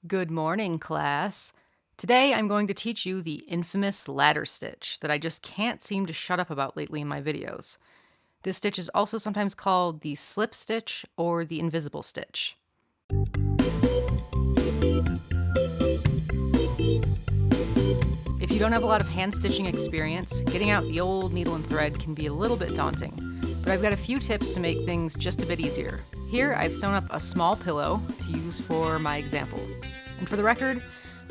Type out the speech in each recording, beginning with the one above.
Good morning, class. Today I'm going to teach you the infamous ladder stitch that I just can't seem to shut up about lately in my videos. This stitch is also sometimes called the slip stitch or the invisible stitch. If you don't have a lot of hand stitching experience, getting out the old needle and thread can be a little bit daunting, but I've got a few tips to make things just a bit easier. Here I've sewn up a small pillow to use for my example. And for the record,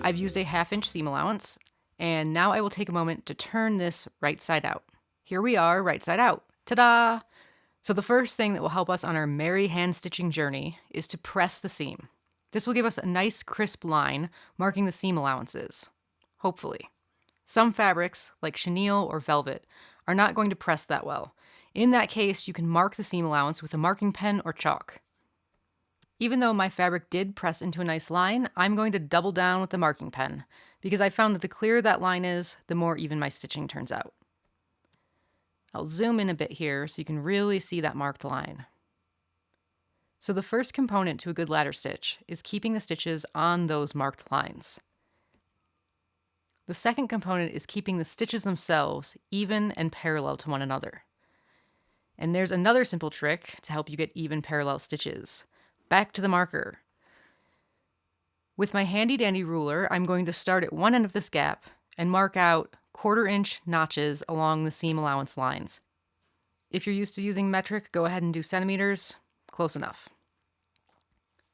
I've used a 1/2 inch seam allowance, and now I will take a moment to turn this right side out. Here we are, right side out. Ta-da! So the first thing that will help us on our merry hand stitching journey is to press the seam. This will give us a nice crisp line marking the seam allowances. Hopefully. Some fabrics, like chenille or velvet, are not going to press that well. In that case, you can mark the seam allowance with a marking pen or chalk. Even though my fabric did press into a nice line, I'm going to double down with the marking pen, because I found that the clearer that line is, the more even my stitching turns out. I'll zoom in a bit here so you can really see that marked line. So the first component to a good ladder stitch is keeping the stitches on those marked lines. The second component is keeping the stitches themselves even and parallel to one another. And there's another simple trick to help you get even parallel stitches. Back to the marker. With my handy dandy ruler, I'm going to start at one end of this gap and mark out 1/4 inch notches along the seam allowance lines. If you're used to using metric, go ahead and do centimeters. Close enough.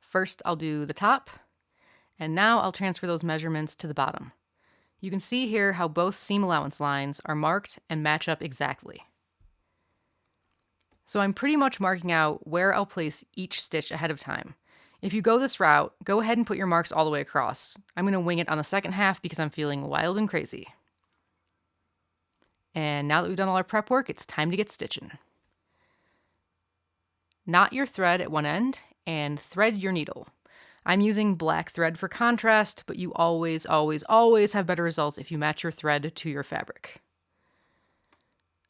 First, I'll do the top, and now I'll transfer those measurements to the bottom. You can see here how both seam allowance lines are marked and match up exactly. So I'm pretty much marking out where I'll place each stitch ahead of time. If you go this route, go ahead and put your marks all the way across. I'm going to wing it on the second half because I'm feeling wild and crazy. And now that we've done all our prep work, it's time to get stitching. Knot your thread at one end and thread your needle. I'm using black thread for contrast, but you always have better results if you match your thread to your fabric.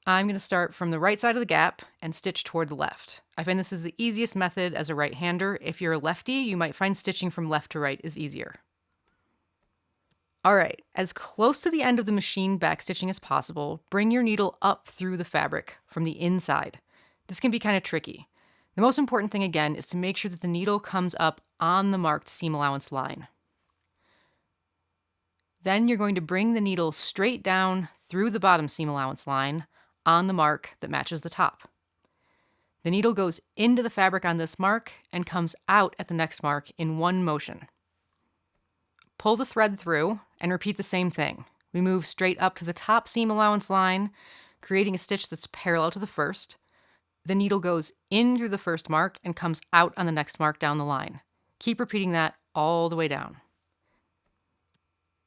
I'm going to start from the right side of the gap and stitch toward the left. I find this is the easiest method as a right-hander. If you're a lefty, you might find stitching from left to right is easier. Alright, as close to the end of the machine backstitching as possible, bring your needle up through the fabric from the inside. This can be kind of tricky. The most important thing again is to make sure that the needle comes up on the marked seam allowance line. Then you're going to bring the needle straight down through the bottom seam allowance line on the mark that matches the top. The needle goes into the fabric on this mark and comes out at the next mark in one motion. Pull the thread through and repeat the same thing. We move straight up to the top seam allowance line, creating a stitch that's parallel to the first. The needle goes in through the first mark and comes out on the next mark down the line. Keep repeating that all the way down.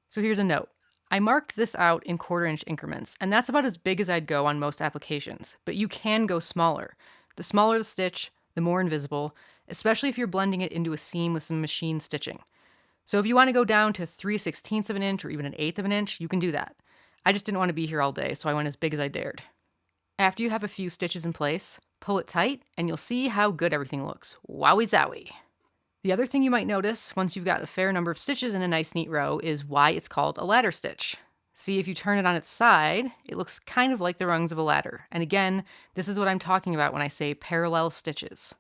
So here's a note. I marked this out in 1/4 inch increments, and that's about as big as I'd go on most applications, but you can go smaller. The smaller the stitch, the more invisible, especially if you're blending it into a seam with some machine stitching. So if you want to go down to 3/16 of an inch or even 1/8 of an inch, you can do that. I just didn't want to be here all day, so I went as big as I dared. After you have a few stitches in place, pull it tight, and you'll see how good everything looks. Wowie zowie! The other thing you might notice, once you've got a fair number of stitches in a nice neat row, is why it's called a ladder stitch. See, if you turn it on its side, it looks kind of like the rungs of a ladder. And again, this is what I'm talking about when I say parallel stitches.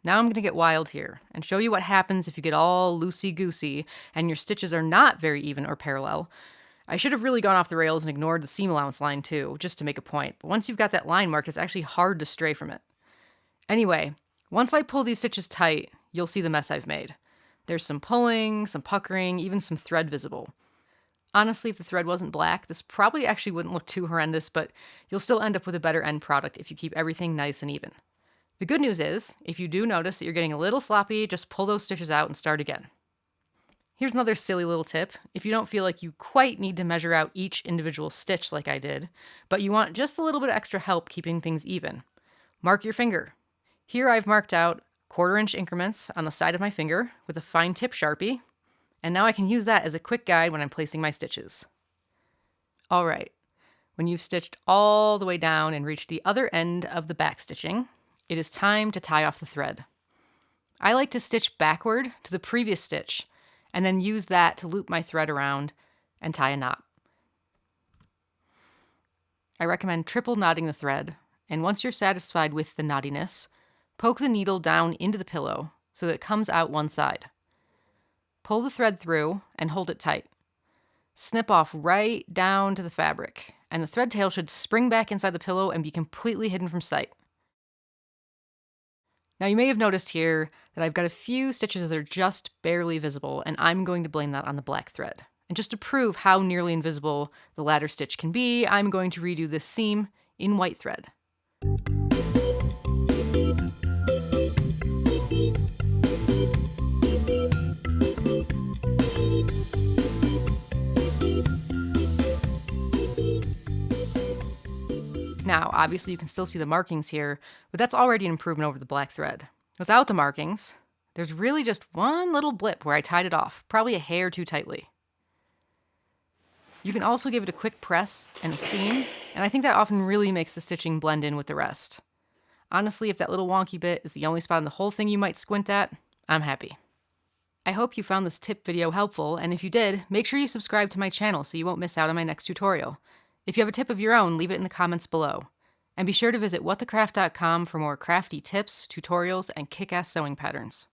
Now I'm going to get wild here and show you what happens if you get all loosey-goosey and your stitches are not very even or parallel. I should have really gone off the rails and ignored the seam allowance line too, just to make a point. But once you've got that line marked, it's actually hard to stray from it. Anyway, once I pull these stitches tight, you'll see the mess I've made. There's some pulling, some puckering, even some thread visible. Honestly, if the thread wasn't black, this probably actually wouldn't look too horrendous, but you'll still end up with a better end product if you keep everything nice and even. The good news is, if you do notice that you're getting a little sloppy, just pull those stitches out and start again. Here's another silly little tip. If you don't feel like you quite need to measure out each individual stitch like I did, but you want just a little bit extra help keeping things even, mark your finger. Here I've marked out 1/4 inch increments on the side of my finger with a fine tip Sharpie, and now I can use that as a quick guide when I'm placing my stitches. All right, when you've stitched all the way down and reached the other end of the back stitching, it is time to tie off the thread. I like to stitch backward to the previous stitch and then use that to loop my thread around and tie a knot. I recommend triple knotting the thread, and once you're satisfied with the knottiness, poke the needle down into the pillow so that it comes out one side. Pull the thread through and hold it tight. Snip off right down to the fabric, and the thread tail should spring back inside the pillow and be completely hidden from sight. Now you may have noticed here that I've got a few stitches that are just barely visible, and I'm going to blame that on the black thread. And just to prove how nearly invisible the ladder stitch can be, I'm going to redo this seam in white thread. Now, obviously you can still see the markings here, but that's already an improvement over the black thread. Without the markings, there's really just one little blip where I tied it off, probably a hair too tightly. You can also give it a quick press and a steam, and I think that often really makes the stitching blend in with the rest. Honestly, if that little wonky bit is the only spot in the whole thing you might squint at, I'm happy. I hope you found this tip video helpful, and if you did, make sure you subscribe to my channel so you won't miss out on my next tutorial. If you have a tip of your own, leave it in the comments below. And be sure to visit whatthecraft.com for more crafty tips, tutorials, and kick-ass sewing patterns.